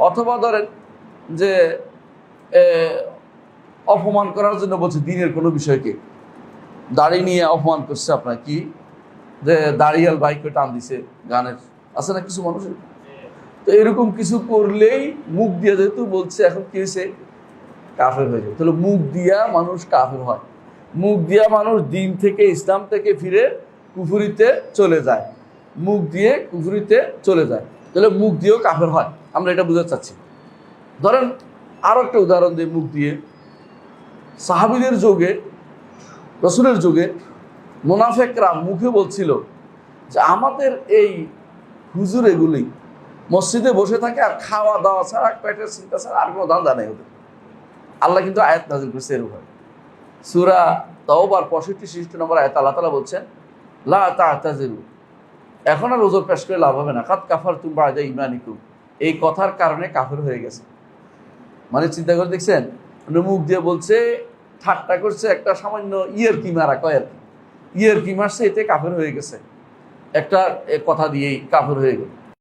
অথবা ধরেন যে অপমান করার জন্য বলছে দিনের কোনো বিষয়কে, দাড়ি নিয়ে অপমান করছে আপনার, কি যে দাড়িয়াল বাইকে টান দিছে গানের, আছে না কিছু মানুষের। তো এরকম কিছু করলেই মুখ দিয়ে যেহেতু বলছে, এখন কি হয়েছে, কাফের হয়ে যায়। তাহলে মুখ দিয়া মানুষ কাফের হয়, মুখ দিয়া মানুষ দিন থেকে ইসলাম থেকে ফিরে কুফুরিতে চলে যায়, মুখ দিয়ে কুফুরিতে চলে যায়। তাহলে মুখ দিয়েও কাফের হয়, আমরা এটা বুঝতে চাচ্ছি। ধরেন আরো একটা উদাহরণ দিই মুখ দিয়ে। সাহাবীদের যুগে, রসুলের যুগে মুনাফেকরা মুখে বলছিল যে আমাদের এই হুজুর এগুলি মসজিদে বসে থাকে আর খাওয়া দাওয়া ছাড়া, পেটের চিন্তা ছাড়া আর কোনো ধান্দা নেই ওদের। আল্লাহ কিন্তু আয়াত নাযিল করছে এরকম। সূরা তাওবার 65-66 নম্বর আয়াত আল্লাহ তাআলা বলছেন, লা তা'তাযিরু, এখন আর ওজর পেশ করে লাভ হবে না, কাদ কাফারতুম বা'দা ঈমানিকুম, এই কথার কারণে কাফের হয়ে গেছে। মানে চিন্তা করে দেখছেন, মুখ দিয়ে বলছে, ঠাট্টা করছে, একটা সামান্য ইয়ের কি মারা কয় আর কি, ইয়ের কি মারছে, এতে কাফের হয়ে গেছে, একটা কথা দিয়েই কাফের হয়ে গেল।